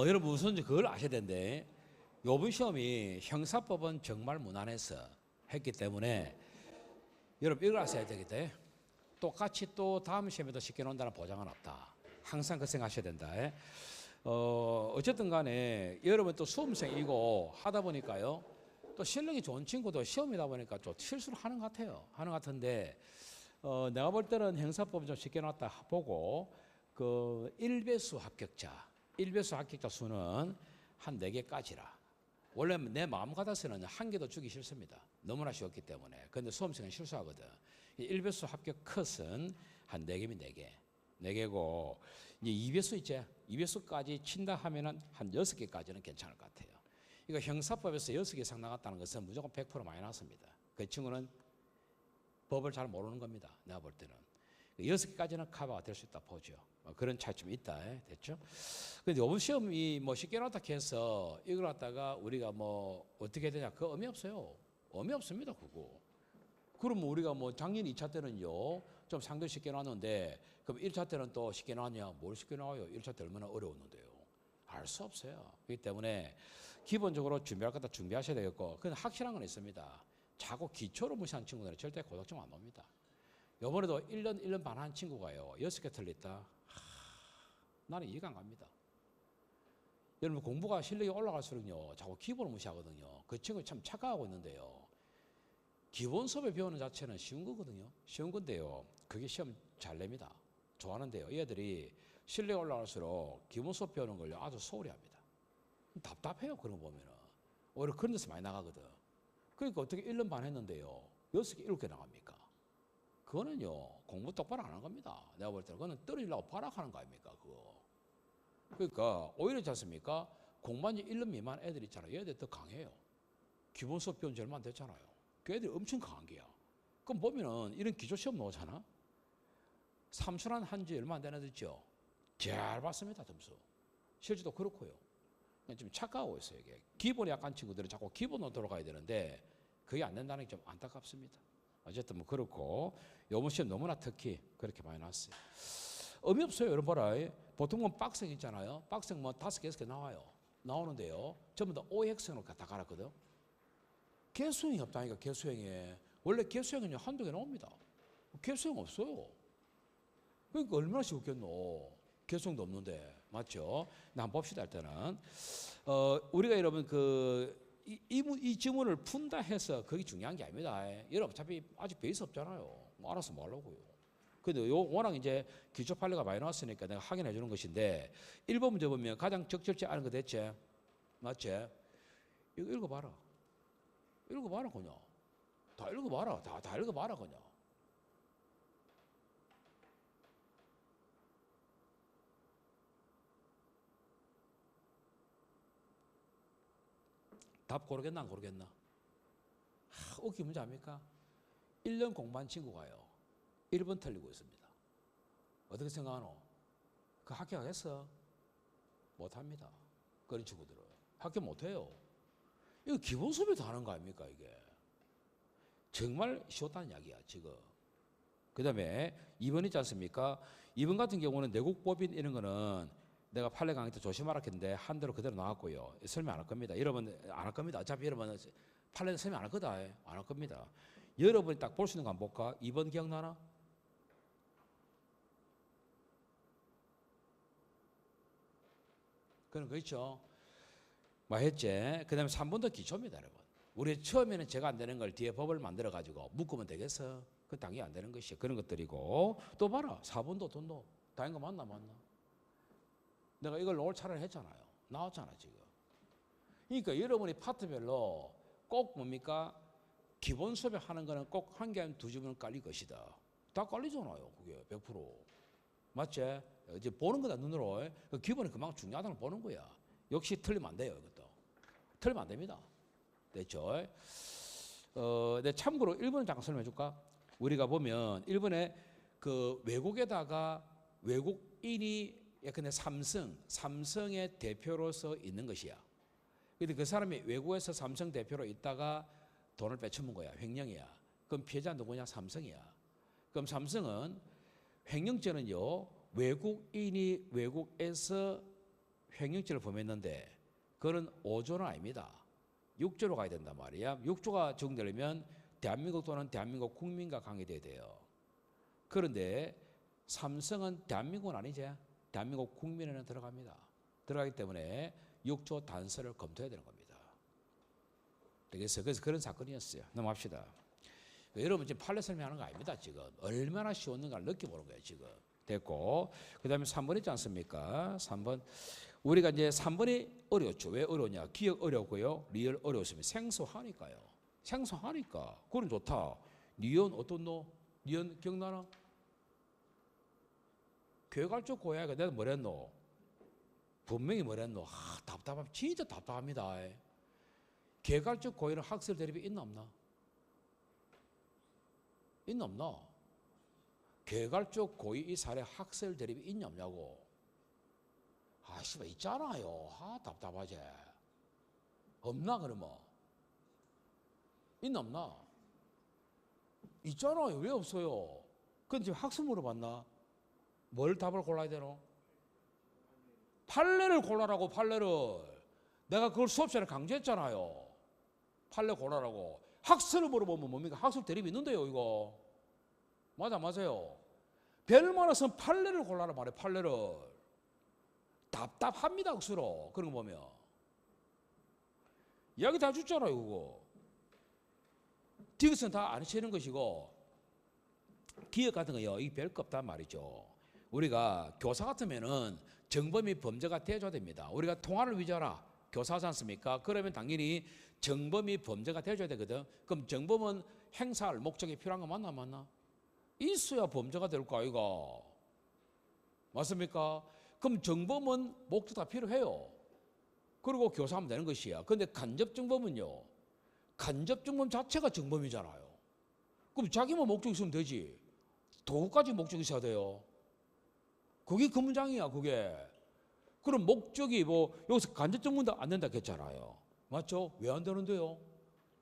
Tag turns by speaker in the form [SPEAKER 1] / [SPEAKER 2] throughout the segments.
[SPEAKER 1] 여러분 우선 그걸 아셔야 되는데 요번 시험이 형사법은 정말 무난해서 했기 때문에 여러분 이걸 아셔야 되겠다. 똑같이 또 다음 시험에도 쉽게 나온다는 보장은 없다. 항상 그 생각하셔야 된다. 어쨌든 간에 여러분 또 수험생이고 하다 보니까요. 또 실력이 좋은 친구도 시험이다 보니까 좀 실수를 하는 것 같아요. 하는 것 같은데 내가 볼 때는 형사법이 좀 쉽게 나왔다 보고 그 1배수 합격자 수는 한 4개까지라. 원래 내 마음 같아서는 한 개도 주기 싫습니다. 너무나 쉬웠기 때문에. 근데 수험생은 실수하거든. 1배수 합격 컷은 한 4개면 4개. 4개고 이제 2배수 있지. 2배수까지 친다 하면은 한 6개까지는 괜찮을 것 같아요. 이거 형사법에서 6개 이상 나갔다는 것은 무조건 100% 마이너스입니다. 그 친구는 법을 잘 모르는 겁니다. 내가 볼 때는. 6개까지는 커버가 될 수 있다 보죠. 그런 차이점이 있다. 됐죠? 근데 이번 시험이 뭐 쉽게 나왔다 해서 이걸 갖다가 우리가 뭐 어떻게 해야 되냐. 그 의미 없어요. 의미 없습니다. 그거. 그럼 우리가 뭐 작년 2차 때는요. 좀 상당히 쉽게 나왔는데 그럼 1차 때는 또 쉽게 나왔냐. 뭘 쉽게 나와요. 1차 때 얼마나 어려웠는데요. 알 수 없어요. 그렇기 때문에 기본적으로 준비할 거다 준비하셔야 되겠고 그건 확실한 건 있습니다. 자꾸 기초로 무시한 친구들은 절대 고득점 안 옵니다. 요번에도 1년 반 한 친구가요. 6개 틀렸다. 나는 이해가 안 갑니다. 여러분 공부가 실력이 올라갈수록요. 자꾸 기본을 무시하거든요. 그 친구 참 착각하고 있는데요. 기본 수업에 배우는 자체는 쉬운 거거든요. 쉬운 건데요. 그게 시험 잘 냅니다. 좋아하는데요. 얘들이 실력이 올라갈수록 기본 수업 배우는 걸 아주 소홀히 합니다. 답답해요. 그런 거 보면은. 오히려 그런 데서 많이 나가거든. 그러니까 어떻게 1년 반 했는데요. 6개, 7개 나갑니까? 그거는요. 공부 똑바로 안 한 겁니다. 내가 볼 때는 그거는 떨어지려고 발악하는 거 아닙니까? 그거. 그러니까 오히려 있지 않습니까? 공부한 지 1년 미만 애들 있잖아요. 얘들 더 강해요. 기본 수업 배운 지 얼마 안 됐잖아요. 그 애들이 엄청 강한 게야. 그럼 보면은 이런 기초 시험 나오잖아. 삼순환 한지 얼마 안 되는 애들 있죠. 잘 봤습니다. 점수. 실제도 그렇고요. 좀 착각하고 있어요. 이게 기본이 약한 친구들은 자꾸 기본으로 돌아가야 되는데 그게 안 된다는 게 좀 안타깝습니다. 어쨌든 뭐 그렇고 요번 시험 너무나 특히 그렇게 많이 나왔어요. 의미 없어요. 여러분 봐라. 보통은 빡생 있잖아요. 빡생 뭐 5개, 6개 나와요. 나오는데요. 전부 다 OX로 다 갈았거든. 개수형이 없다니까. 개수형에. 원래 개수형은 한두 개 나옵니다. 개수형 없어요. 그러니까 얼마나 쉬웠겠노. 개수형도 없는데. 맞죠? 한번 봅시다. 일단은 우리가 여러분 이 지문을 푼다 해서 그게 중요한 게 아닙니다. 여러분 어차피 아직 베이스 없잖아요. 뭐 알아서 뭐 하려고요. 근데 워낙 이제 기초 판례가 많이 나왔으니까 내가 확인해 주는 것인데 1번 문제 보면 가장 적절치 않은 거 됐지? 맞지? 이거 읽어봐라. 읽어봐라 그냥. 다 읽어봐라. 다 읽어봐라 그냥. 답 고르겠나 안 고르겠나? 웃기 문제 아닙니까? 1년 공부한 친구가요. 1번 틀리고 있습니다. 어떻게 생각하노? 그 합격했어? 못합니다. 그런 친구들은. 합격 못해요. 이거 기본 수업에 다 하는 거 아닙니까 이게? 정말 쉬웠다는 이야기야 지금. 그 다음에 2번 있지 않습니까? 2번 같은 경우는 내국법인 이런 거는 내가 판례 강의 때 조심하라 했는데 한 대로 그대로 나왔고요. 설명 안 할 겁니다. 여러분 안 할 겁니다. 어차피 여러분 판례 설명 안 할 거다. 안 할 겁니다. 여러분이 딱 볼 수 있는 거 한번 볼까? 2번 기억나나? 그런 거 있죠. 뭐 했지? 그 다음에 3번도 기초입니다, 여러분. 우리 처음에는 제가 안 되는 걸 뒤에 법을 만들어가지고 묶으면 되겠어? 그 당연히 안 되는 것이요. 그런 것들이고. 또 봐라. 4번도 돈도. 다인 거 맞나? 내가 이걸 놓을 차례를 했잖아요. 나왔잖아, 지금. 그러니까 여러분이 파트별로 꼭 뭡니까? 기본 수업에 하는 거는 꼭 한 개, 두 지문은 깔릴 것이다. 다 깔리잖아요, 그게 100%. 맞지? 이제 보는 거다, 눈으로. 기본이 그만큼 중요하다는 걸 보는 거야. 역시 틀리면 안 돼요, 이것도. 틀리면 안 됩니다. 됐죠? 내 참고로 1번을 잠깐 설명해 줄까? 우리가 보면 1번에 그 외국에다가 외국인이 예컨대 삼성의 대표로서 있는 것이야. 근데 그 사람이 외국에서 삼성 대표로 있다가 돈을 빼쳐먹은 거야. 횡령이야. 그럼 피해자 누구냐? 삼성이야. 그럼 삼성은 횡령죄는요, 외국인이 외국에서 횡령죄를 범했는데 그거는 5조는 아닙니다. 6조로 가야 된단 말이야. 6조가 적용되려면 대한민국 또는 대한민국 국민과 관계돼야 돼요. 그런데 삼성은 대한민국은 아니지. 대한민국 국민에는 들어갑니다. 들어가기 때문에 6조 단서를 검토해야 되는 겁니다. 되겠어요? 그래서 그런 사건이었어요. 넘어갑시다. 여러분 지금 판례 설명하는 거 아닙니다. 지금 얼마나 쉬웠는가를 느껴보는 거예요. 지금 됐고, 그 다음에 3번 있지 않습니까? 3번 우리가 이제 3번이 어려웠죠. 왜 어려웠냐? 기억 어려웠고요, 리얼 어려웠습니다. 생소하니까요. 생소하니까 그건 좋다. 니은 어떤 너? 니은 기억나나? 괴갈적 고야가 내가 뭐랬노? 분명히 뭐랬노? 답답함 진짜 답답합니다. 괴갈적 고의는 학설 대립이 있나 없나? 있나 없나? 괴갈적 고의 이 사례 학설 대립이 있냐 없냐고. 씨발 있잖아요. 답답하지. 없나 그러면? 있나 없나? 있잖아요. 왜 없어요? 근데 지금 학습 물어봤나? 뭘 답을 골라야 되노? 판례를 골라라고. 판례를 내가 그걸 수업 시간에 강조했잖아요. 판례 골라라고. 학설을 물어보면 뭡니까? 학설 대립이 있는데요 이거. 맞아요. 별 많아서 판례를 골라라 말이에요. 판례를. 답답합니다 억수로. 그런 거 보면 이야기 다 줬잖아요 그거. 디귿은 다 안 치는 것이고 기억 같은 거요 이 별거 없단 말이죠. 우리가 교사 같으면은 정범이 범죄가 돼줘야 됩니다. 우리가 통화를 위조하라 교사하지 않습니까? 그러면 당연히 정범이 범죄가 돼줘야 되거든. 그럼 정범은 행사할 목적이 필요한 거 맞나 안 맞나? 있어야 범죄가 될 거 아이가. 맞습니까? 그럼 정범은 목적 다 필요해요. 그리고 교사하면 되는 것이야. 그런데 간접정범은요, 간접정범 자체가 정범이잖아요. 그럼 자기만 목적 있으면 되지. 도구까지 목적이 있어야 돼요. 그게 그 문장이야 그게. 그럼 목적이 뭐 여기서 간접정범도 안 된다 했잖아요. 맞죠? 왜 안 되는데요?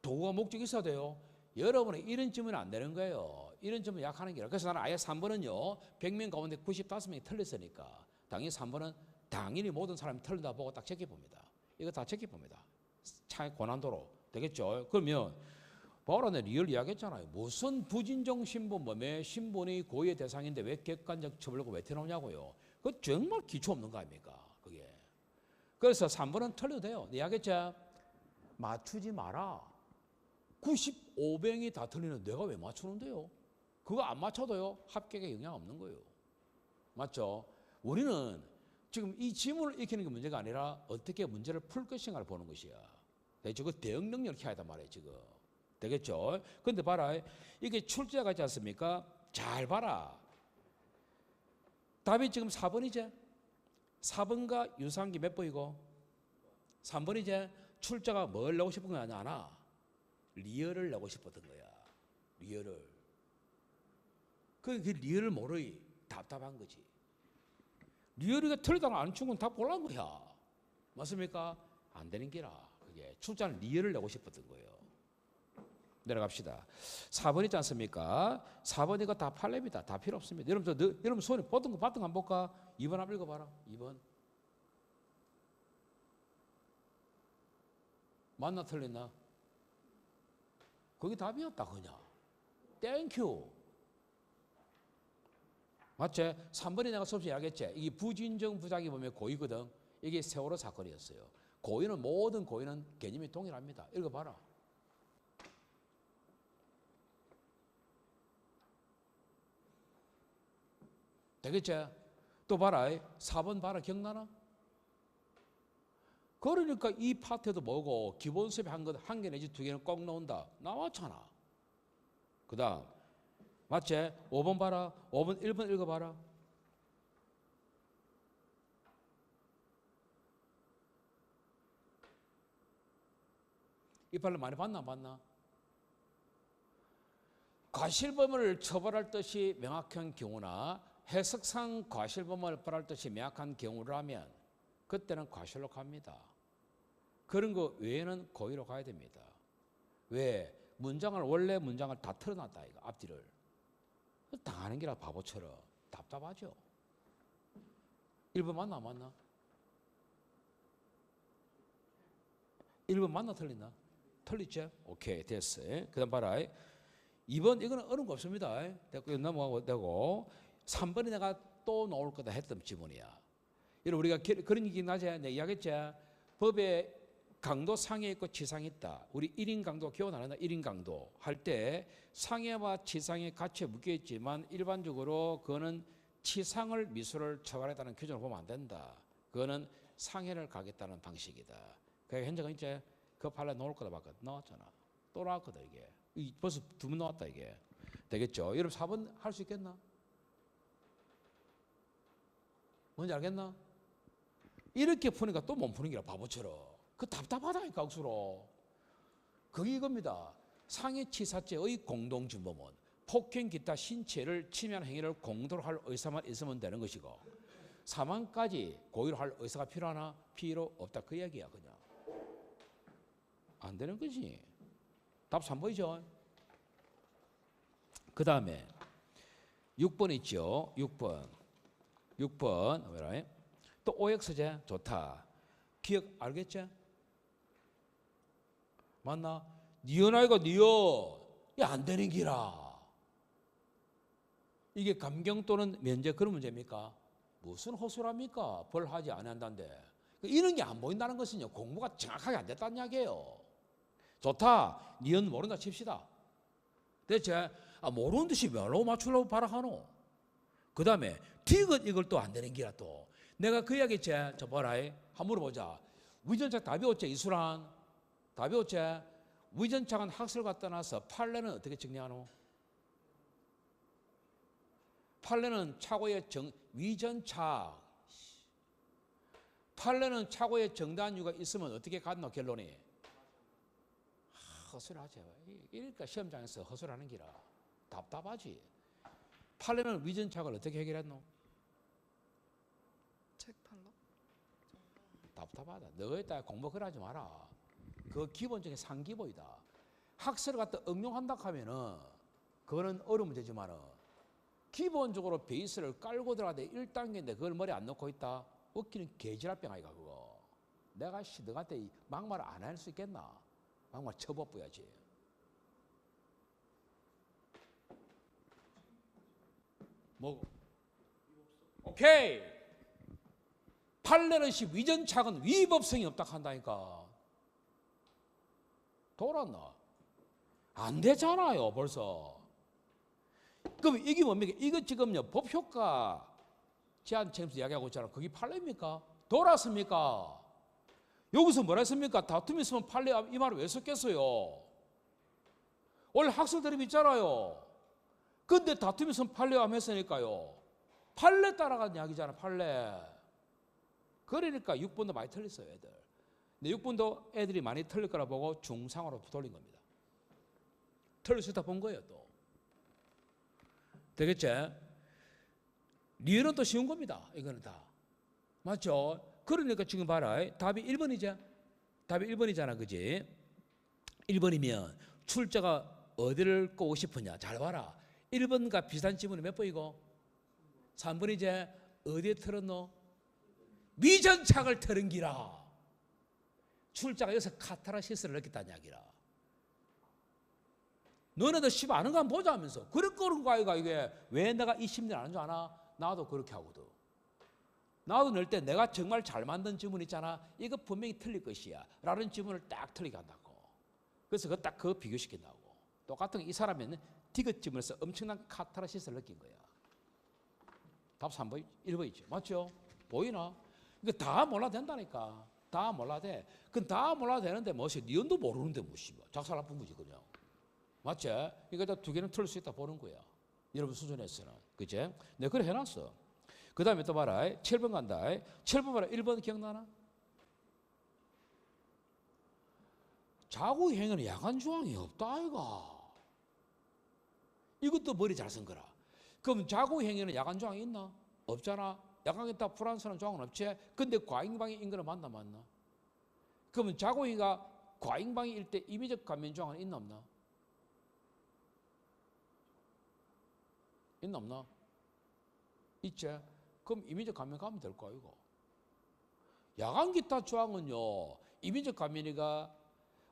[SPEAKER 1] 도구가 목적이 있어야 돼요. 여러분은 이런 질문은 안 되는 거예요. 이런 질문 약하는 게. 그래서 나는 아예 3번은요 100명 가운데 95명이 틀렸으니까 당연히 3번은 당연히 모든 사람이 틀린다 보고 딱 체크해봅니다. 이거 다 체크해봅니다. 차의 고난도로. 되겠죠? 그러면 바로 내 리얼 이야기했잖아요. 무슨 부진정 신분범의 신분이 고의의 대상인데 왜 객관적 처벌고 왜 태어나냐고요. 그거 정말 기초 없는 거 아닙니까? 그게. 그래서 3번은 틀려도 돼요. 이야기했죠? 맞추지 마라. 95명이 다 틀리는데 내가 왜 맞추는데요? 그거 안 맞춰도요 합격에 영향 없는 거예요. 맞죠? 우리는 지금 이 지문을 익히는 게 문제가 아니라 어떻게 문제를 풀 것인가를 보는 것이야. 되죠? 그 대응 능력을 키워야 한단 말이에요 지금. 되겠죠? 근데 봐라, 이게 출제가 있지 않습니까? 잘 봐라. 답이 지금 4번이지? 4번과 유사한 게 몇 번이고? 3번이지? 출제가 뭘 내고 싶은 거 아냐? 리얼을 내고 싶었던 거야. 리얼을. 그 리얼을 모르이 답답한 거지. 리얼이가 틀리다는 안 충분 답 골라온 거야. 맞습니까? 안 되는 게라. 그게 출제는 리얼을 내고 싶었던 거예요. 내려갑시다. 4번 있지 않습니까? 4번 이거 다 판례입니다. 다 필요 없습니다. 여러분 손에 봤던 거 한번 볼까? 2번 한번 읽어봐라. 2번. 맞나 틀렸나? 거기 답이었다 그냥. 땡큐. 맞지? 3번에 내가 수업 시간에 이야기했지? 이게 부진정 부작위 보면 고의거든. 이게 세월호 사건이었어요. 고의는 모든 고의는 개념이 동일합니다. 읽어봐라. 되겠지? 또 봐라. 4번 봐라. 기억나나? 그러니까 이 파트도 뭐고 기본 수업에 한 개 내지 두 개는 꼭 나온다. 나왔잖아. 그 다음 맞지? 5번 봐라. 5번 1번 읽어봐라. 이 판례 많이 봤나 안 봤나? 과실범을 처벌할 뜻이 명확한 경우나 해석상 과실범을 벌할 뜻이 명확한 경우라면 그때는 과실로 갑니다. 그런 거 외에는 고의로 가야 됩니다. 왜? 원래 문장을 다 틀어놨다 이거 앞뒤를. 당하는 게라 바보처럼 답답하죠. 1번 맞나 안 맞나? 1번 맞나 틀리나? 틀리죠? 오케이, 됐어. 그 다음 봐라. 2번, 이거는 어려운 거 없습니다. 됐고, 넘어가고 되고. 3번이 내가 또 나올 거다 했던 지문이야. 여러분, 우리가 그런 얘기 나지? 내가 이야기했지? 법에 강도 상해 있고 지상이 있다. 우리 1인 강도 기억 안 한다. 1인 강도 할 때 상해와 지상이 같이 묶여 있지만 일반적으로 그거는 치상을 미수를 처벌했다는 규정을 보면 안 된다. 그거는 상해를 가겠다는 방식이다. 그러니까 현재가 이제 그 판례 나올 거다 봤거든. 나왔잖아. 또 나왔거든 이게. 벌써 2번 나왔다 이게. 되겠죠? 여러분 4번 할 수 있겠나? 뭔지 알겠나? 이렇게 푸니까 또 못 푸는 게라 바보처럼. 그 답답하다니까 억수로. 그게 이겁니다. 상해치사죄의 공동주범은 폭행 기타 신체를 침해하는 행위를 공도로 할 의사만 있으면 되는 것이고 사망까지 고의로 할 의사가 필요하나? 필요 없다. 그 얘기야 그냥. 안 되는 거지. 답 3번이죠. 그 다음에 6번 있죠. 6번 뭐라? 또 OX제 좋다. 기억 알겠지? 맞나? 니은 아이가 니은. 이 안 되는 기라. 이게 감경 또는 면제 그런 문제입니까? 무슨 허술합니까? 벌 하지 안 한다는데. 이런 게 안 보인다는 것은요. 공부가 정확하게 안 됐다는 이야기예요. 좋다. 니은 모른다 칩시다. 대체 모르는 듯이 뭐로 맞추려고 발악하노? 그 다음에 디귿 이걸 또 안 되는 기라 또. 내가 그 이야기했지. 저 봐라. 한번 물어보자. 위전착 다 배웠지? 이수란? 다 배웠지? 위전착은 학설 갖다 놔서 판례는 어떻게 정리하노? 판례는 착오의 위전착. 판례는 착오의 정당한 이유가 있으면 어떻게 갔노? 결론이? 허술하지. 이러니까 시험장에서 허술하는 기라. 답답하지. 판례는 위전착을 어떻게 해결했노?
[SPEAKER 2] 책팔로?
[SPEAKER 1] 답답하다. 너희다 공부 그래 하지 마라. 그 기본적인 상기보이다. 학설을 갖다 응용한다 하면은 그거는 어려운 문제지만은 기본적으로 베이스를 깔고 들어가는데 1단계인데 그걸 머리에 안 넣고 있다? 웃기는 개지랄병 아이가 그거. 내가 너한테 막말 안 할 수 있겠나? 막말 쳐버려야지. 뭐? 오케이. 판례는 위전착은 위법성이 없다 한다니까. 돌았나? 안 되잖아요 벌써. 그럼 이게 뭡니까? 이거 지금요 법효과 제한 책임서 이야기하고 있잖아. 그게 판례입니까? 돌았습니까? 여기서 뭐라 했습니까? 다툼이 있으면 판례 이 말을 왜 썼겠어요? 원래 학설 드립 있잖아요. 근데 다툼이 있으면 판례함 했으니까요. 판례 따라간 이야기잖아. 판례. 그러니까 6번도 많이 틀렸어요 애들. 근데 6번도 애들이 많이 틀릴 거라 보고 중상으로 돌린 겁니다. 틀릴 수 있다 본 거예요 또. 되겠지? 리을은 또 쉬운 겁니다. 이거는 다. 맞죠? 그러니까 지금 봐라. 답이 1번이죠? 답이 1번이잖아. 그지? 1번이면 출제가 어디를 꼬고 싶으냐. 잘 봐라. 1번과 비슷한 지문이 몇 번이고? 3번이제 어디에 틀었노? 위전착을 틀은 기라. 출자가 여기서 카타르시스를 느꼈다는 이야기라. 너네들 씹 아는 거 한번 보자 하면서. 그런 거 아이가 이게. 왜 내가 이 심리를 아는 줄 아나? 나도 그렇게 하거든. 나도 낼 때 내가 정말 잘 만든 지문 있잖아. 이거 분명히 틀릴 것이야 라는 지문을 딱 틀리게 한다고. 그래서 그거 비교시킨다고. 똑같은 이 사람은 디귿 지문에서 엄청난 카타르시스를 느낀 거야. 답 3번, 1번이죠. 맞죠? 보이나? 이거 다 몰라도 된다니까. 다 몰라도 돼. 그건 다 몰라도 되는데 뭐지? 니은도 모르는데 뭐지? 작살 나쁜 거지 그냥. 맞지? 이거 두 개는 틀릴 수 있다 보는 거야. 여러분 수준에서는. 그치? 내가 그래 해놨어. 그 다음에 또 봐라. 7번 간다. 7번 봐라. 1번 기억나나? 자구행위는 야간조항이 없다 아이가. 이것도 머리 잘 쓴 거라. 그럼 자구행위는 야간조항이 있나? 없잖아. 야간했다 불안선한 조항은 없지. 근데 과잉방해인 거는 맞나? 그러면 자고행위가 과잉방해일 때 임의적 감면 조항은 있나 없나? 있나 없나? 있지. 그럼 임의적 감면 가면 될 거 아이고. 야간 기타 조항은요 임의적 감면이가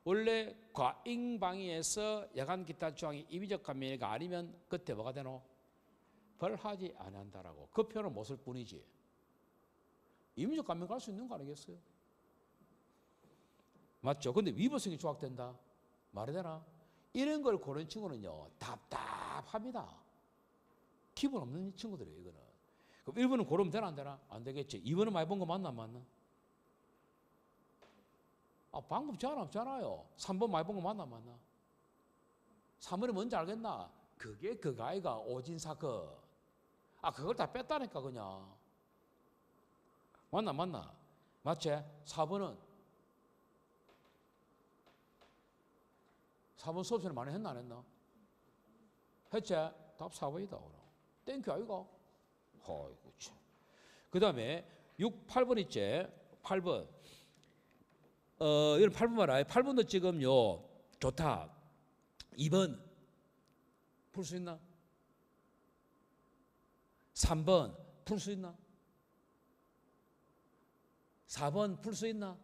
[SPEAKER 1] 원래 과잉방위에서 야간 기타 조항이 임의적 감면이가 아니면 그때 뭐가 되노? 벌하지 아니한다라고. 그 표현을 못 쓸 뿐이지. 임의적 감면 갈 수 있는 거 아니겠어요? 맞죠? 근데 위법성이 조각된다. 말이 되나? 이런 걸 고른 친구는요, 답답합니다. 기분 없는 친구들이에요, 이거는. 그럼 1번은 고르면 되나 안 되나? 안 되겠지. 2번은 많이 본 거 맞나 안 맞나? 방법 제한 없잖아요. 3번 많이 본 거 맞나 안 맞나? 3번이 뭔지 알겠나? 그게 그 아이가 오진 사건. 그걸 다 뺐다니까 그냥. 맞나 맞나? 맞지? 4번은 수업시간에 많이 했나 안 했나? 했지? 답 4번이다 그럼. 땡큐 아이가? 아이고 참. 그 다음에 6, 8번 있지? 8번. 이런 8번 봐라. 8번도 지금요 좋다. 2번 풀 수 있나? 3번 풀 수 있나? 4번 풀 수 있나?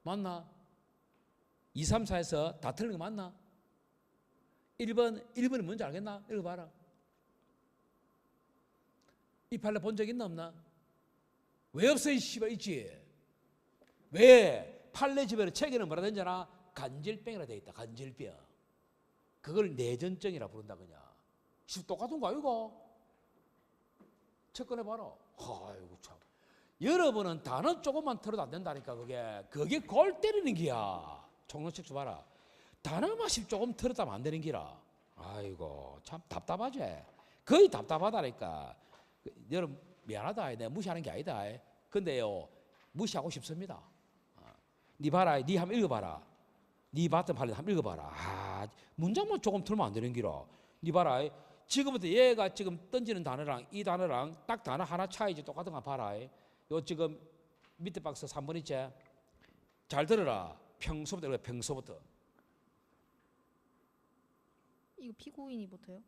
[SPEAKER 1] 맞나? 2, 3, 4에서 다 틀린 거 맞나? 1번이 뭔지 알겠나? 읽어봐라. 이 판례 본 적 있나 없나? 왜 없어 이 씨발 있지? 왜? 판례 집에는 책에는 뭐라 되잖아? 간질병이라 돼 있다. 간질병. 그걸 내전증이라 부른다 그냥. 똑같은 거 아이고? 책 꺼내봐라. 아이고 참. 여러분은 단어 조금만 틀어도 안 된다니까 그게 골 때리는 기야. 총론책 좀 봐라. 단어만 조금 틀었다면 안 되는 기라. 아이고 참 답답하지. 거의 답답하다니까. 여러분 미안하다. 내가 무시하는 게 아니다. 근데요 무시하고 싶습니다. 니 봐라. 니 한번 읽어봐라. 니 봤던 판례 한번 읽어봐라. 문장만 조금 틀면 안 되는 기라. 니 봐라. 지금부터 얘가 지금 던지는 단어랑 이 단어랑 딱 단어 하나 차이지 똑같은 거 봐라. 요 지금 밑에 박스 3번 있지? 잘 들어라. 평소부터.
[SPEAKER 2] 이거 피고인이부터요?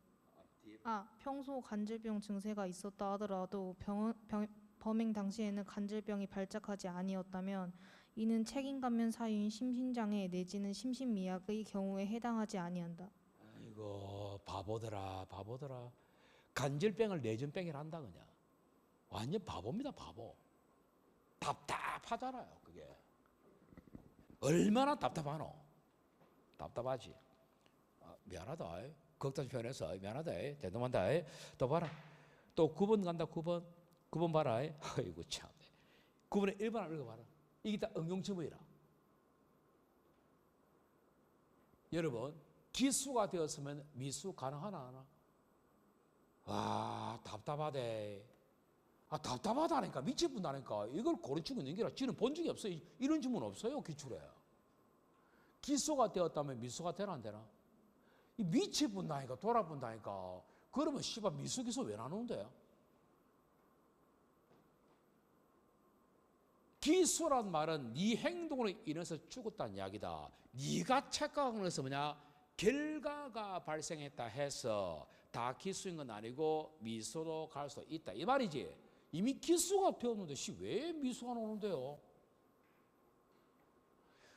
[SPEAKER 2] 평소 간질병 증세가 있었다 하더라도 범행 당시에는 간질병이 발작하지 아니었다면 이는 책임감면 사유인 심신장애 내지는 심신미약의 경우에 해당하지 아니한다.
[SPEAKER 1] 아이고 바보더라. 간질병을 내전병이라 한다 그냥. 완전 바보입니다 바보. 답답하잖아요 그게. 얼마나 답답하노? 답답하지. 미안하다. 걱정 표현해서 미안하다. 대동한다. 또 봐라. 또 9번 간다. 9번 봐라. 아이고 참. 9번에 1번 한번 읽어봐라. 이게 다 응용처분이라. 여러분 기수가 되었으면 미수 가능하나 안 하나? 와 답답하대. 답답하다니까. 미치분다니까. 이걸 고르치고 있는 게라. 지는 본 적이 없어요. 이런 질문 없어요 기출에. 기수가 되었다면 미수가 되나 안 되나? 이 미치분다니까. 돌아본다니까. 그러면 씨발 미수 기수 왜 나누는데요? 기수란 말은 네 행동으로 인해서 죽었다는 이야기다. 네가 착각한 것은 뭐냐? 결과가 발생했다 해서 다 기수인 건 아니고 미수로 갈 수 있다 이 말이지. 이미 기수가 되었는데 왜 미수가 나오는데요?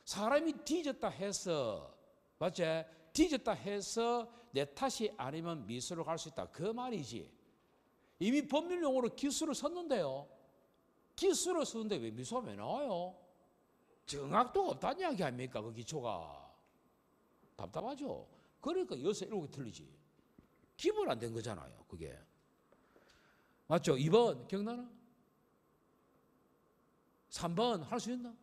[SPEAKER 1] 사람이 뒤졌다 해서 맞지? 뒤졌다 해서 내 탓이 아니면 미수로 갈 수 있다 그 말이지. 이미 법률용어로 기수를 썼는데요. 기수를 쓰는데 왜 미수가 왜 나와요? 정확도가 없다는 이야기 아닙니까? 그 기초가. 답답하죠. 그러니까 6, 7개 틀리지. 기본 안 된 거잖아요 그게. 맞죠? 2번 기억나나? 3번 할 수 있나?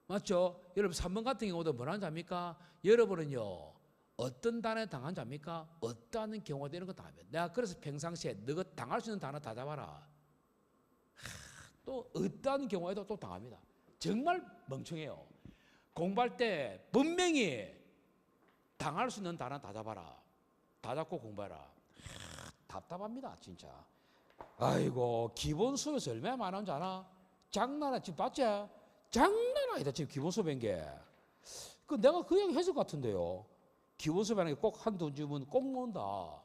[SPEAKER 1] 맞죠? 여러분 3번 같은 경우도 뭐라는 자입니까? 여러분은요 어떤 단어에 당한 자입니까? 어떠한 경우가 되는 거 다 하면. 내가 그래서 평상시에 너가 당할 수 있는 단어 다 잡아라. 또 어떠한 경우에도 또 당합니다. 정말 멍청해요. 공부할 때 분명히 당할 수 있는 단어 다 잡아라. 다 잡고 공부해라. 답답합니다 진짜. 아이고 기본 수업에서 얼마나 많은 줄 아나? 장난아 지금 봤지? 장난 아니다 지금 기본 수업인 게. 내가 그 얘기 했을 것 같은데요. 기본 수업이라는 게 꼭 한두 주면 꼭 모은다.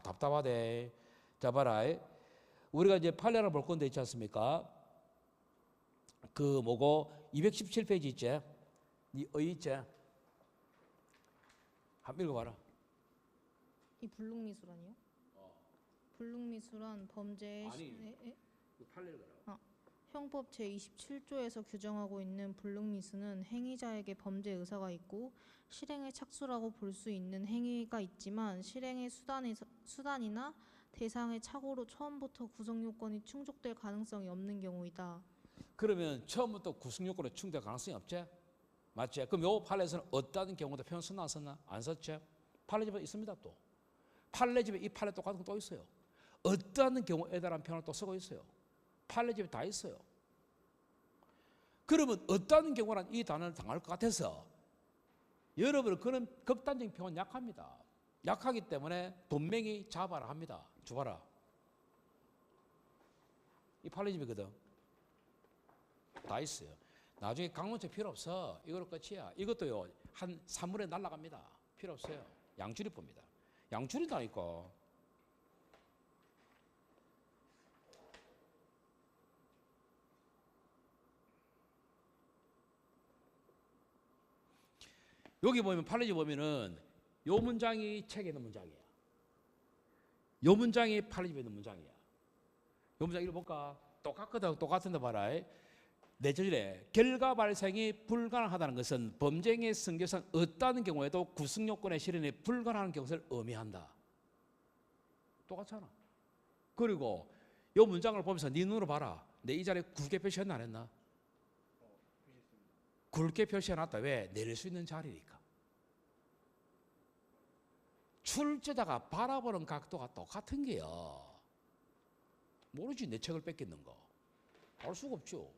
[SPEAKER 1] 답답하대. 자 봐라. 우리가 이제 판례를 볼 건데 있지 않습니까? 그 뭐고 217페이지 있지? 니 어이 있지? 한번 읽어봐라.
[SPEAKER 2] 이 불능미수란이요? 불능미수란 범죄의 형법 제27조에서 규정하고 있는 불능미수는 행위자에게 범죄 의사가 있고 실행의 착수라고 볼 수 있는 행위가 있지만 실행의 수단이나 대상의 착오로 처음부터 구성 요건이 충족될 가능성이 없는 경우이다.
[SPEAKER 1] 그러면 처음부터 구성 요건에 충족될 가능성이 없지? 맞지? 그럼 요 판례에서는 어떠한 경우도 표현 썼나 안 썼나? 안 썼지? 판례집에 있습니다 또. 판례집에 이 판례 똑같은 거 또 있어요. 어떠한 경우에 대한 표현을 또 쓰고 있어요. 판례집에 다 있어요. 그러면 어떠한 경우란 이 단어를 당할 것 같아서 여러분은 그런 극단적인 표현 약합니다. 약하기 때문에 분명히 잡아라 합니다. 줘봐라. 이 판례집이거든. 다 있어요. 나중에 강문책 필요 없어. 이거로 끝이야. 이것도요 한 3분에 날아갑니다. 필요 없어요. 양출입법입니다. 양출이다니까. 여기 보면 판례집 보면은 요 문장이 책에 있는 문장이야. 요 문장이 판례집에 있는 문장이야. 요 문장 읽어볼까? 똑같거든. 똑같은데 봐라. 네 절에 결과 발생이 불가능하다는 것은 범죄의 성격상 어떠한 경우에도 구성 요건의 실현이 불가능한 것을 의미한다. 똑같잖아. 그리고 요 문장을 보면서 네 눈으로 봐라. 내 이 자리에 굵게 표시했나 안 했나? 굵게 표시해놨다. 왜? 내릴 수 있는 자리니까. 출제자가 바라보는 각도가 똑같은 게요. 모르지 내 책을 뺏겼는 거. 알 수가 없죠.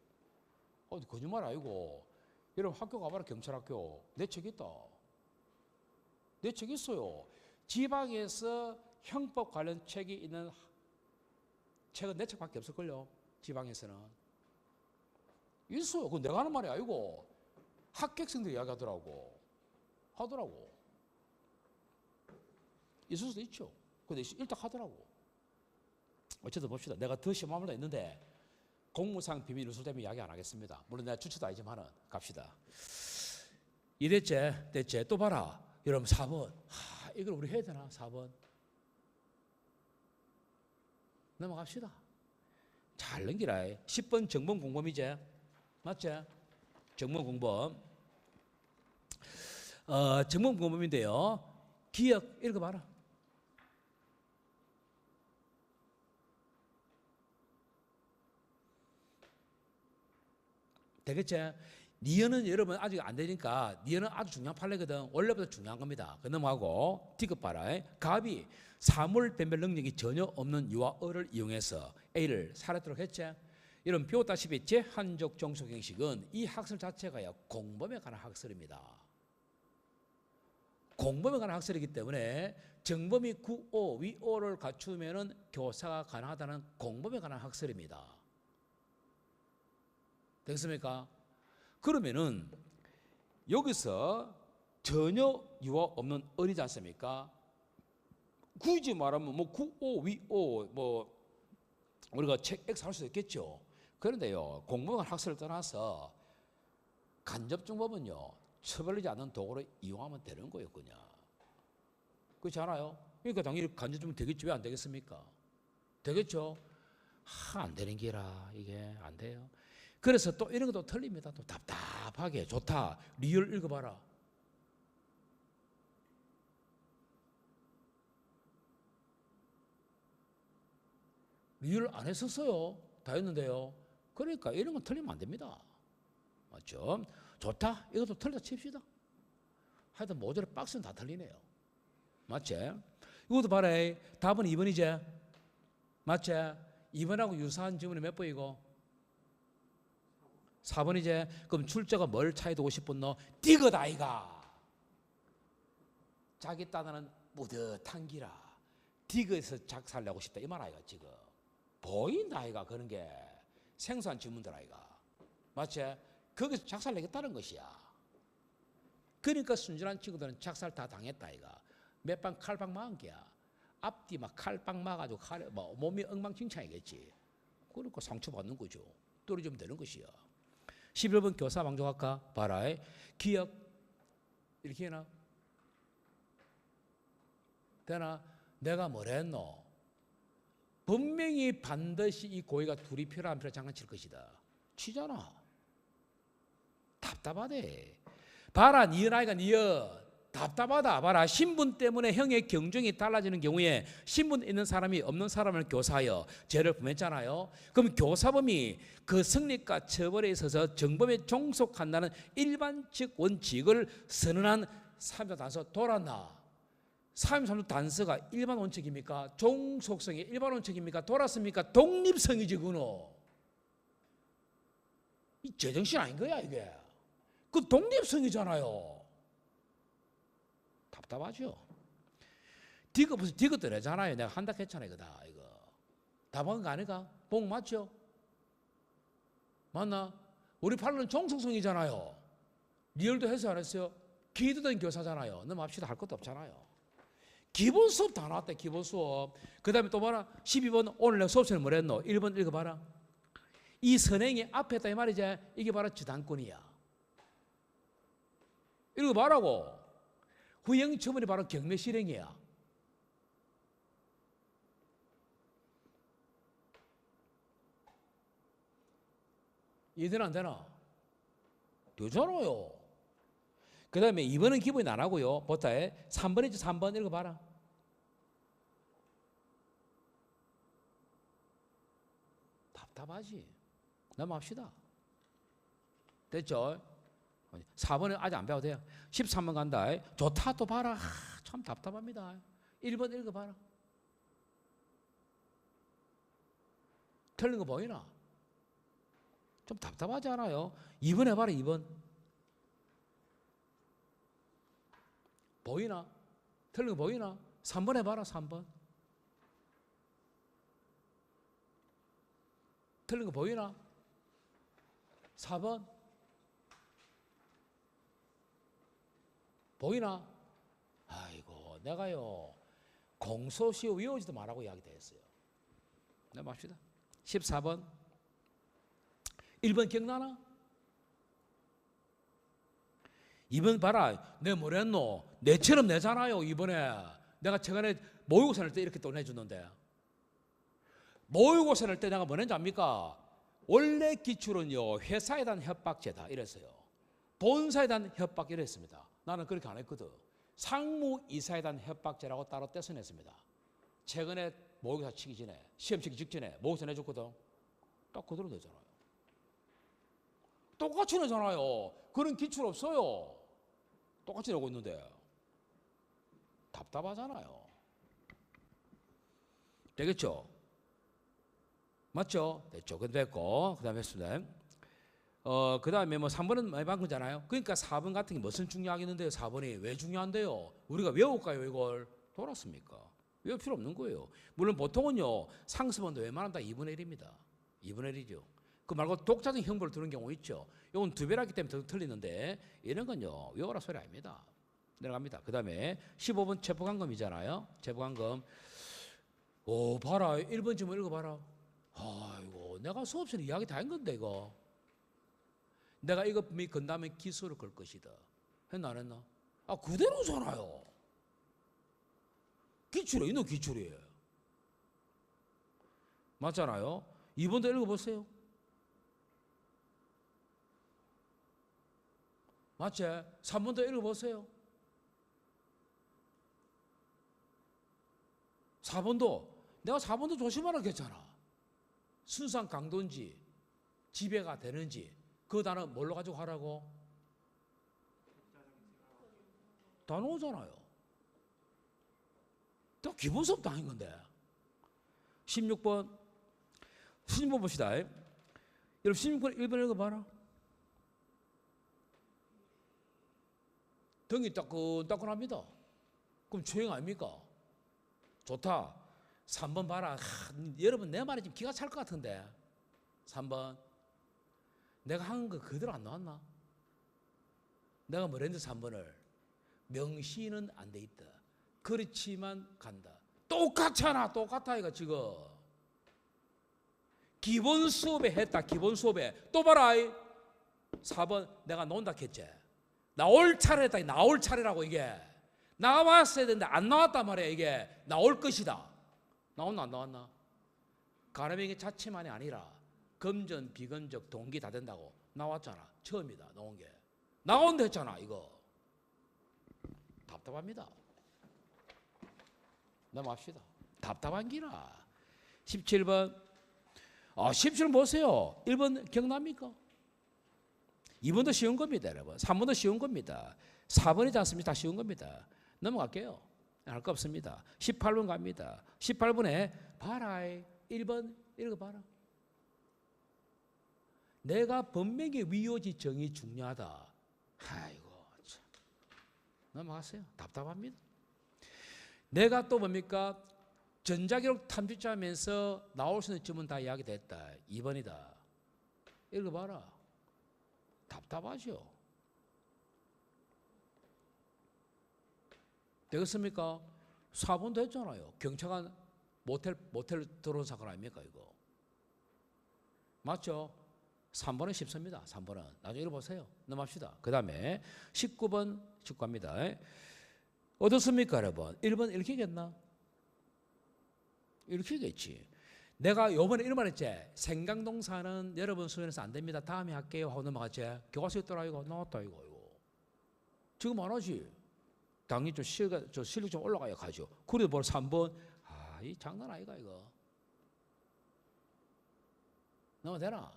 [SPEAKER 1] 거짓말 아니고 여러분 학교 가봐라. 경찰학교. 내 책 있다. 내 책 있어요. 지방에서 형법 관련 책이 있는 책은 내 책밖에 없을걸요. 지방에서는. 있어요. 그건 내가 하는 말이 아니고 합격생들이 이야기하더라고. 있을 수도 있죠. 근데 일단 하더라고. 어쨌든 봅시다. 내가 더 심한 말도 있는데 공무상 비밀 누설 때문에 이야기 안 하겠습니다. 물론 내가 주체도 아니지만은 갑시다. 이랬제 됐제 또 봐라. 여러분 4번. 이걸 우리 해야 되나? 4번. 넘어갑시다. 잘 넘기라. 10번 정범 공범이제. 맞지? 정범 공범. 정범 공범인데요. 기억 읽어봐라. 되겠지? 니은은 여러분 아직 안 되니까 니은은 아주 중요한 판례거든. 원래부터 중요한 겁니다. 그 넘어가고 디귿 봐라. 갑이 사물 변별 능력이 전혀 없는 유와 어를 이용해서 A를 살해토록 했지? 여러분 배웠다시피 제한적 종속 형식은 이 학설 자체가 공범에 관한 학설입니다. 공범에 관한 학설이기 때문에 정범이 구오, 위오를 갖추면 교사가 가능하다는 공범에 관한 학설입니다. 됐습니까? 그러면은 여기서 전혀 유아 없는 어리지 않습니까? 굳이 말하면 뭐 구오, 위오 뭐 우리가 책 X 할 수 있겠죠. 그런데요, 공범한 학설을 떠나서 간접정범은요 처벌하지 않는 도구로 이용하면 되는 거예요, 그냥. 그렇지 않아요? 그러니까 당연히 간접정범 되겠지. 왜 안 되겠습니까? 되겠죠? 안 되는 기라. 이게 안 돼요. 그래서 또 이런 것도 틀립니다. 또 답답하게. 좋다. 리얼 읽어봐라. 리얼 안 했었어요. 다 했는데요. 그러니까 이런 건 틀리면 안 됩니다. 맞죠? 좋다. 이것도 틀리다 칩시다. 하여튼 모조리 박스는 다 틀리네요. 맞지? 이것도 봐라. 답은 2번이지? 맞지? 2번하고 유사한 질문이 몇 번이고? 4번이지? 그럼 출제가 뭘 차이 두고 싶었노? 디귿 아이가. 자기 딴에는 뿌듯한 기라. 디귿에서 작살내고 싶다. 이 말 아이가 지금. 보인다 아이가 그런 게. 생소한 질문들 아이가. 맞지? 거기서 작살내겠다는 것이야. 그러니까 순진한 친구들은 작살 다 당했다 아이가. 몇 방 칼빵 막은 게야. 앞뒤 막 칼빵 막아가지고 몸이 엉망진창이겠지. 그러니까 상처받는 거죠. 떨어지면 되는 것이야. 11번 교사 방종학과 봐라. 기억 이렇게 해나? 되나? 내가 뭐랬노? 분명히 반드시 이 고의가 둘이 필요한 필요 장난칠 것이다. 치잖아. 답답하대. 봐라, 니은아이가 니은 답답하다. 봐라, 신분 때문에 형의 경중이 달라지는 경우에 신분 있는 사람이 없는 사람을 교사하여 죄를 범했잖아요. 그럼 교사범이 그 성립과 처벌에 있어서 정범에 종속한다는 일반적 원칙을 선언한 3조 단서 돌았나? 3.3조 단서가 일반 원칙입니까? 종속성이 일반 원칙입니까? 돌았습니까? 독립성이지 그노. 이 제정신 아닌 거야 이게. 그 독립성이잖아요. 답답하죠. 디귿 무슨 디귿도 내잖아요. 내가 한다 했잖아요. 이거 다 이거. 답한 거 아닌가? 복 맞죠? 맞나? 우리 팔로는 종속성이잖아요. 리얼도 해서 안 했어요? 기도된 교사잖아요. 넘어갑시다. 할 것도 없잖아요. 기본 수업 다 나왔다. 기본 수업. 그 다음에 또 봐라. 12번 오늘 내 수업 시간에 뭐라 했노? 1번 읽어봐라. 이 선행이 앞에 있다 이 말이지. 이게 바로 지단권이야. 읽어봐라고. 후형 처분이 바로 경매 실행이야. 이해되나 안 되나? 되잖아요. 그 다음에 2번은 기본이 안 하고요. 보타에 3번이죠. 3번 읽어봐라. 답답하지. 넘어갑시다. 됐죠? 4번은 아직 안 배워도 돼요. 13번 간다. 좋다 또 봐라. 참 답답합니다. 1번 읽어봐라. 틀린 거 보이나? 좀 답답하지 않아요? 2번 해봐라. 2번. 보이나? 틀린 거 보이나? 3번 해봐라. 3번. 틀린 거 보이나? 4번. 보이나? 아이고 내가요 공소시효 외우지도 말라고 이야기도 했어요. 넘어갑시다. 14번 1번 기억나나? 2번 봐라. 내가 뭐랬노? 내처럼 내잖아요. 이번에 내가 최근에 모의고사 낼 때 이렇게 또 내주는데 모의고사 낼 때 내가 뭐 낸지 압니까? 원래 기출은요 회사에 대한 협박죄다 이랬어요. 본사에 대한 협박 이랬습니다. 나는 그렇게 안 했거든. 상무이사에 대한 협박죄라고 따로 떼서냈습니다. 최근에 모의고사 치기 전에 시험 치기 직전에 모의고사 내줬거든. 딱 그대로 되잖아요. 똑같이 내잖아요. 그런 기출 없어요. 똑같이 내고 있는데 답답하잖아요. 되겠죠? 맞죠? 됐죠? 근데 됐고 그 다음에 했습니다. 그 다음에 뭐 3번은 많이 본 거잖아요. 그러니까 4번 같은 게 무슨 중요하겠는데요? 4번이 왜 중요한데요? 우리가 외울까요? 이걸 돌았습니까? 외울 필요 없는 거예요. 물론 보통은요 상습원도 웬만하면 다 2분의 1입니다. 2분의 1이죠. 그 말고 독자적 형벌을 두는 경우 있죠. 이건 두 배라기 때문에 더 틀리는데 이런 건요 외워라 소리 아닙니다. 내려갑니다. 그 다음에 15번 체포감금이잖아요. 체포감금. 오 봐라 1번 좀 읽어봐라. 아이고 내가 수업시간에 이야기 다 한 건데 이거. 내가 이거 건다면 기소를 걸 것이다. 했나 안 했나? 아 그대로잖아요. 기출이에요. 이놈 기출이에요. 맞잖아요. 2번도 읽어보세요. 맞지? 3번도 읽어보세요. 4번도 내가 4번도 조심하라고 했잖아. 순수한 강도인지 지배가 되는지 그 단어 뭘로 가지고 하라고? 다 나오잖아요. 다 기본 수업 다 한 건데. 16번 봅시다. 여러분 16번 1번 읽어봐라. 등이 따끈따끈합니다. 그럼 조용 아닙니까? 좋다. 3번 봐라. 여러분 내 말이 지금 기가 찰 것 같은데. 3번 내가 한 거 그대로 안 나왔나? 내가 뭐랬는데 3번을 명시는 안 돼 있다. 그렇지만 간다. 똑같잖아. 똑같아 이거 지금. 기본 수업에 했다. 기본 수업에. 또 봐라. 4번 내가 논다 했지. 나올 차례다. 나올 차례라고 이게. 나왔어야 되는데 안 나왔단 말이야 이게. 나올 것이다. 나왔나 안 나왔나? 가늠행위 자체만이 아니라 금전, 비금적, 동기 다 된다고 나왔잖아. 처음이다 나온 게. 나온다 했잖아 이거. 답답합니다. 넘어갑시다. 답답한 기라. 17번. 17번 보세요. 1번 기억납니까? 2번도 쉬운 겁니다 여러분. 3번도 쉬운 겁니다. 4번이지 않습니까? 다 쉬운 겁니다. 넘어갈게요. 할 거 없습니다. 18번 갑니다. 18번에 봐라. 1번 읽어봐라. 내가 법명의 위요지 정이 중요하다. 아이고 참. 넘어갔어요. 답답합니다. 내가 또 뭡니까? 전자기록 탐지자면서 나올 수 있는 점은 다 이야기됐다. 2번이다. 읽어봐라. 답답하죠. 되겠습니까? 4번도 했잖아요. 경찰관 모텔 들어온 사건 아닙니까 이거? 맞죠? 3번은 쉽습니다. 3번은 나중에 읽어보세요. 넘어갑시다. 그 다음에 19번 축구합니다. 어떻습니까 여러분? 1번 읽히겠나? 읽히겠지. 내가 요번에 이런 말 했지. 생강동사는 여러분 수련해서 안 됩니다. 다음에 할게요 하고 넘어갔지. 교과서에 있더라 이거. 나왔다 이거. 지금 안 하지. 당연히 좀 실력 좀 올라가야 가죠. 그래도 뭘 3번. 이 장난 아이가 이거. 너무 되나?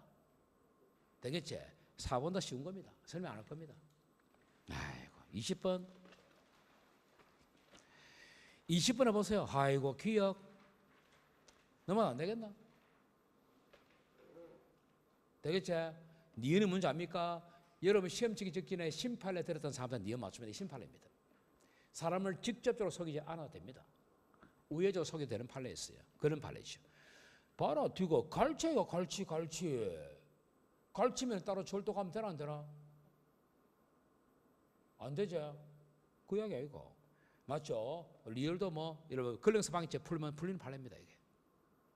[SPEAKER 1] 되겠지? 4번 더 쉬운 겁니다. 설명 안 할 겁니다. 아이고 20번. 20번에 보세요. 아이고 기억. 넘어가면 안 되겠나? 되겠지? 니은이 뭔지 압니까? 여러분 시험 치기 직전에 심판례 들었던 사람들은 니은 맞추면 심판례입니다. 사람을 직접적으로 속이지 않아도 됩니다. 우회적으로 속여도 되는 판례 있어요. 그런 판례죠. 봐라 뒤고 갈치가 갈치. 갈치면 따로 절도 가면 되나 안 되나? 안 되죠. 그 이야기야 이거. 맞죠? 리얼도 뭐 이런 근력사 방지죄 풀면 풀리는 판례입니다 이게.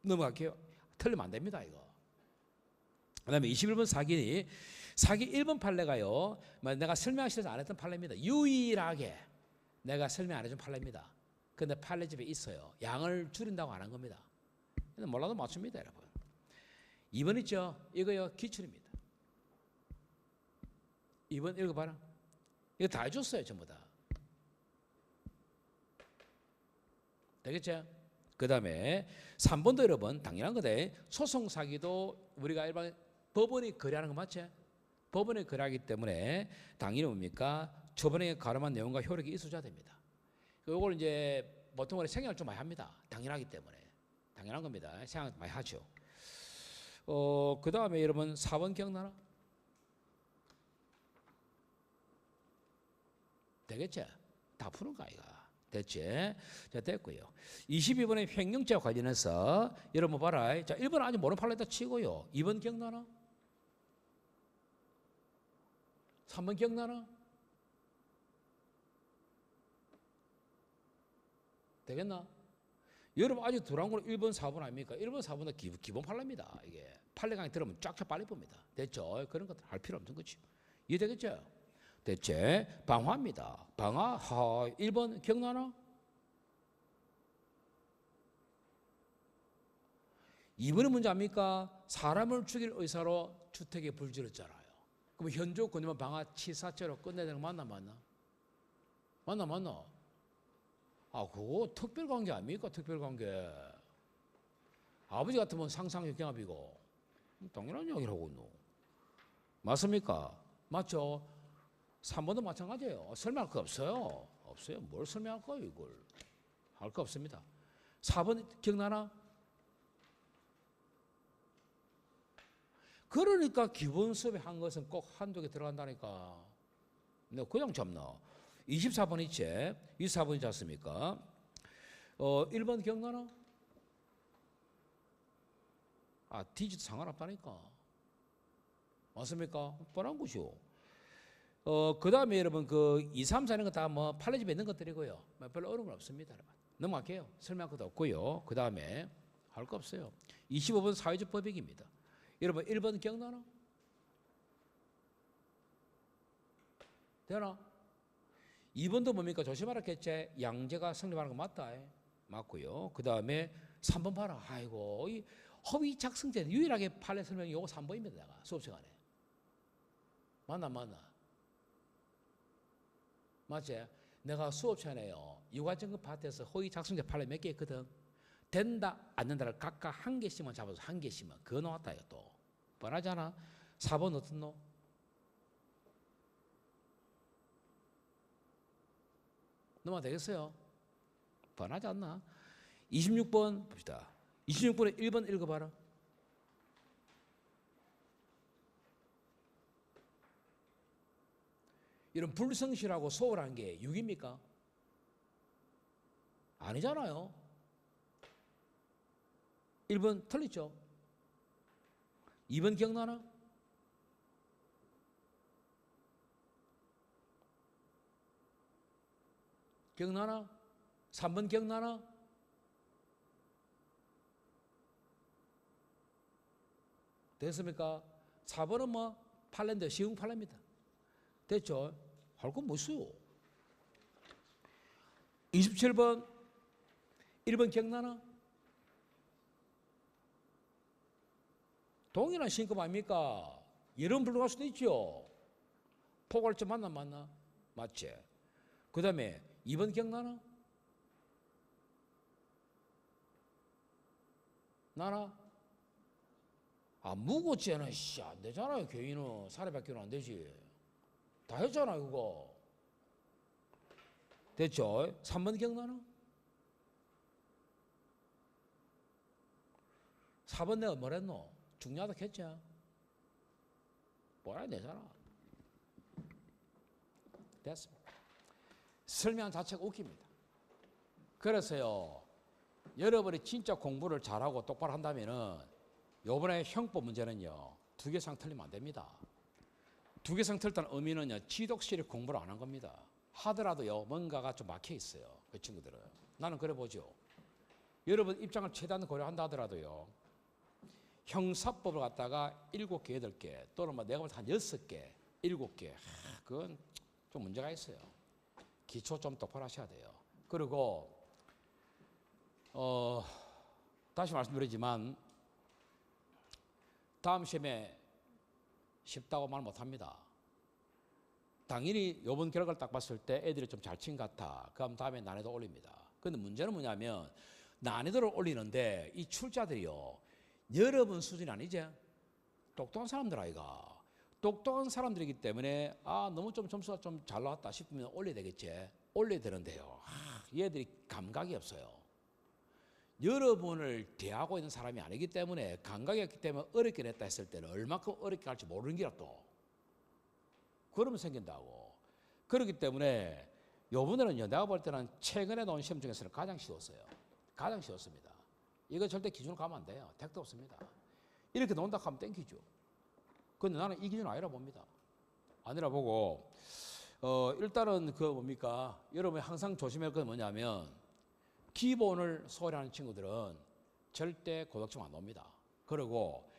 [SPEAKER 1] 넘어갈게요. 틀리면 안 됩니다 이거. 그 다음에 21번 사기 1번 판례가요. 내가 설명하시면서 안 했던 판례입니다. 유일하게 내가 설명 안 해준 판례입니다. 근데 판례집에 있어요. 양을 줄인다고 안 한 겁니다. 근데 몰라도 맞춥니다 여러분. 2번 있죠? 이거요 기출입니다. 2번 읽어봐라. 이거 다 해줬어요 전부 다. 되겠죠? 그 다음에 3번도 여러분 당연한 거대. 소송사기도 우리가 일반 법원이 거래하는 거 맞지? 법원이 거래하기 때문에 당연히 뭡니까? 처분에 가름한 내용과 효력이 있어줘야 됩니다. 이걸 이제 보통 생각을 좀 많이 합니다. 당연하기 때문에. 당연한 겁니다. 생각 많이 하죠. 그 다음에 여러분 4번 기억나나? 되겠죠? 다 푸는 거 아이가. 됐지? 자, 됐고요. 22번에 횡령죄와 관련해서 여러분 봐라. 자, 1번 아직 모르는 판례다 치고요. 2번 기억나나? 3번 기억나나? 되겠나? 여러분 아직 들어온 건 1번, 4번 아닙니까? 1번, 4번은 기본 판례입니다. 이게 판례 강의 들으면 쫙쫙 빨리 봅니다. 됐죠? 그런 것들 할 필요 없는 거죠. 이해되겠죠? 됐지? 방화입니다. 방화 1번 기억나나? 2번은 뭔지 압니까? 사람을 죽일 의사로 주택에 불 질렀잖아요. 그럼 현조 권유만 방화 치사죄로 끝내야 되는 거 맞나? 맞나? 그거 특별관계 아닙니까? 특별관계. 아버지 같으면 상상역경합이고 당연한 이야기를 하고 있노. 맞습니까? 맞죠? 3번도 마찬가지예요. 설명할 거 없어요. 뭘 설명할 거예요 이걸. 할 거 없습니다. 4번 기억나나? 그러니까 기본 수업에 한 것은 꼭 한두 개 들어간다니까. 내가 그냥 잡나. 24번 있지? 24번 있지 않습니까? 1번 기억나나? 뒤지도 상관없다니까. 맞습니까? 뻔한 것이요. 그 다음에 여러분 그 2, 3, 4는 거 다 뭐 판례집에 있는 것들이고요. 별로 어려운 건 없습니다. 여러분. 넘어갈게요. 설명할 것도 없고요. 그 다음에 할 거 없어요. 25번 사회적 법익입니다. 여러분 1번 기억나나? 되나? 2번도 뭡니까? 조심하라 했지. 양재가 성립하는 거 맞다. 맞고요. 그 다음에 3번 봐라. 아이고, 이 허위 작성제 유일하게 판례 설명이 요거 3번입니다. 내가 수업 시간에. 맞나? 맞지? 내가 수업 시간에요. 유가증급 파트에서 허위 작성제 판례 몇 개 있거든. 된다, 안 된다를 각각 한 개씩만 잡아서 한 개씩만. 그거 나왔다, 이거 또. 뻔하잖아. 4번 어떤 놈? 넘어가 되겠어요? 뻔하지 않나? 26번 봅시다. 26번에 1번 읽어봐라. 이런 불성실하고 소홀한 게 6입니까? 아니잖아요. 1번 틀렸죠? 2번 기억나나? 기억나나? 3번 기억나나? 됐습니까? 4번은 뭐 판례인데 쉬운 판례입니다. 됐죠? 할 건 뭐 있어요? 27번 1번 기억나나? 동일한 신급 아닙니까? 여름 불러갈 수도 있죠. 포괄적 맞나? 맞지? 그 다음에 2번 기억나나? 나나? 아, 무고죄는 안 되잖아요. 교인은 사례받기는 안 되지. 다 했잖아요, 그거. 됐죠? 3번 기억나나? 4번 내가 뭐랬노? 중요하다 했죠? 뭐라 해야 되잖아. 됐습니다. 설명 자체가 웃깁니다. 그래서요, 여러분이 진짜 공부를 잘하고 똑바로 한다면은 요번에 형법 문제는요, 2개 이상 틀리면 안 됩니다. 2개 이상 틀렸다는 의미는요, 지독실히 공부를 안 한 겁니다. 하더라도요, 뭔가가 좀 막혀 있어요. 그 친구들은. 나는 그래 보죠. 여러분 입장을 최대한 고려한다 하더라도요, 형사법을 갖다가 7개, 8개, 또는 뭐 내가 볼 때 한 6개, 7개, 그건 좀 문제가 있어요. 기초 좀 똑바로 하셔야 돼요. 그리고 다시 말씀드리지만 다음 시험에 쉽다고 말 못합니다. 당연히 이번 결과를 딱 봤을 때 애들이 좀 잘 친 것 같아. 그럼 다음에 난이도 올립니다. 그런데 문제는 뭐냐면 난이도를 올리는데 이 출자들이요, 여러분 수준이 아니지? 똑똑한 사람들 아이가. 똑똑한 사람들이기 때문에 너무 좀 점수가 좀 잘 나왔다 싶으면 올려야 되겠지. 올려야 되는데요. 얘들이 감각이 없어요. 여러분을 대하고 있는 사람이 아니기 때문에 감각이 없기 때문에 어렵게 냈다 했을 때는 얼마큼 어렵게 할지 모르는 게라 또. 그러면 생긴다고. 그렇기 때문에 요번에는요, 내가 볼 때는 최근에 나온 시험 중에서는 가장 쉬웠어요. 가장 쉬웠습니다. 이거 절대 기준으로 가면 안 돼요. 택도 없습니다. 이렇게 논다 하면 땡기죠. 근데 나는 이 기준 아니라 봅니다. 아니라 보고, 일단은 그 뭡니까? 여러분이 항상 조심할 건 뭐냐면, 기본을 소홀히 하는 친구들은 절대 고득점 안 옵니다. 그리고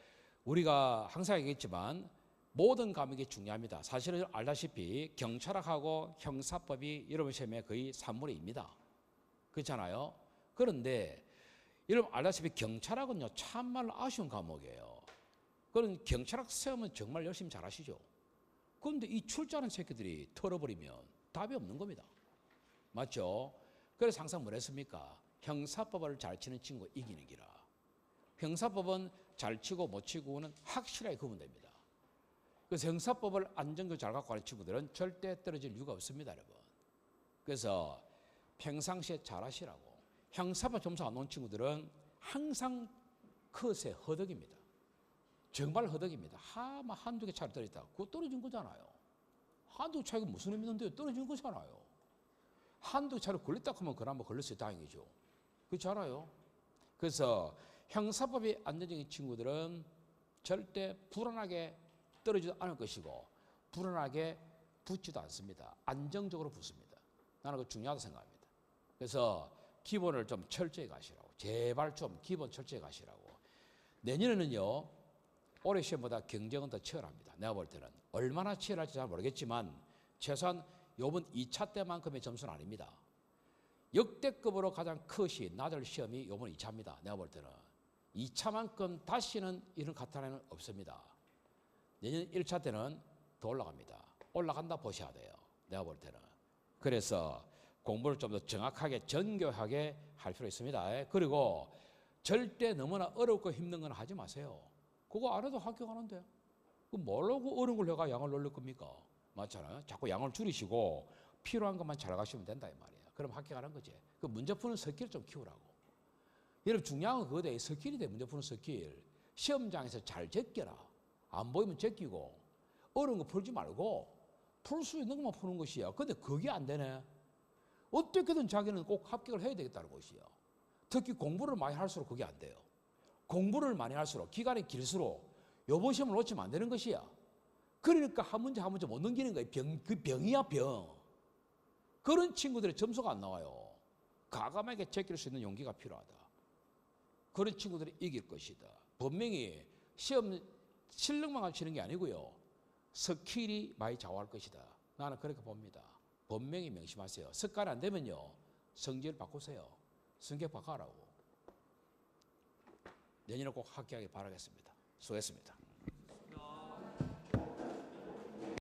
[SPEAKER 1] 우리가 항상 얘기했지만 모든 과목이 중요합니다. 사실은 알다시피 경찰학하고 형사법이 여러분 시험에 거의 3분의 2입니다. 그렇잖아요. 그런데 여러분 알다시피 경찰학은요, 참말로 아쉬운 과목이에요. 그런 경찰학 시험은 정말 열심히 잘하시죠. 그런데 이 출제하는 새끼들이 털어버리면 답이 없는 겁니다. 맞죠? 그래서 항상 뭐랬습니까? 형사법을 잘 치는 친구가 이기는 기라. 형사법은 잘 치고 못 치고는 확실하게 구분됩니다. 그래서 형사법을 안정적으로 잘 갖고 가는 친구들은 절대 떨어질 이유가 없습니다, 여러분. 그래서 평상시에 잘 하시라고. 형사법 점수 안 나온 친구들은 항상 컷에 허덕입니다. 정말 허덕입니다. 한두 개 차로 떨어졌다. 그거 떨어진 거잖아요. 한두 개 차이가 무슨 의미 있는데요? 떨어진 거잖아요. 한두 차로 걸렸다 하면 그나마 걸렸어요. 다행이죠. 그렇지 않아요? 그래서 형사법이 안정적인 친구들은 절대 불안하게 떨어지지 않을 것이고 불안하게 붙지도 않습니다. 안정적으로 붙습니다. 나는 그거 중요하다고 생각합니다. 그래서 기본을 좀 철저히 가시라고. 제발 좀 기본 철저히 가시라고. 내년에는요, 올해 시험보다 경쟁은 더 치열합니다. 내가 볼 때는. 얼마나 치열할지 잘 모르겠지만 최소한 요번 2차 때만큼의 점수는 아닙니다. 역대급으로 가장 컷이 낮을 시험이 요번 2차입니다. 내가 볼 때는. 2차만큼 다시는 이런 카타라는 없습니다. 내년 1차 때는 더 올라갑니다. 올라간다 보셔야 돼요. 내가 볼 때는. 그래서 공부를 좀 더 정확하게 정교하게 할 필요 있습니다. 그리고 절대 너무나 어렵고 힘든 건 하지 마세요. 그거 안 해도 합격하는데. 그 뭘로 어려운 걸 해가 양을 늘릴 겁니까? 맞잖아요. 자꾸 양을 줄이시고 필요한 것만 잘 가시면 된다 이 말이에요. 그럼 합격하는 거지. 그 문제 푸는 스킬 좀 키우라고. 여러분 중요한 건 그거다. 스킬이 돼. 문제 푸는 스킬. 시험장에서 잘 제껴라. 안 보이면 제끼고 어려운 거 풀지 말고 풀 수 있는 것만 푸는 것이야. 근데 그게 안 되네. 어떻게든 자기는 꼭 합격을 해야 되겠다는 것이야. 특히 공부를 많이 할수록 그게 안 돼요. 공부를 많이 할수록 기간이 길수록 요번 시험을 놓치면 안 되는 것이야. 그러니까 한 문제 한 문제 못 넘기는 거야. 그 병이야 병. 그런 친구들의 점수가 안 나와요. 과감하게 제낄 수 있는 용기가 필요하다. 그런 친구들이 이길 것이다. 분명히 시험 실력만 치는 게 아니고요. 스킬이 많이 좌우할 것이다. 나는 그렇게 봅니다. 분명히 명심하세요. 습관이 안 되면요. 성질을 바꾸세요. 성격 바꿔라고. 내년에 꼭 합격하길 바라겠습니다. 수고했습니다.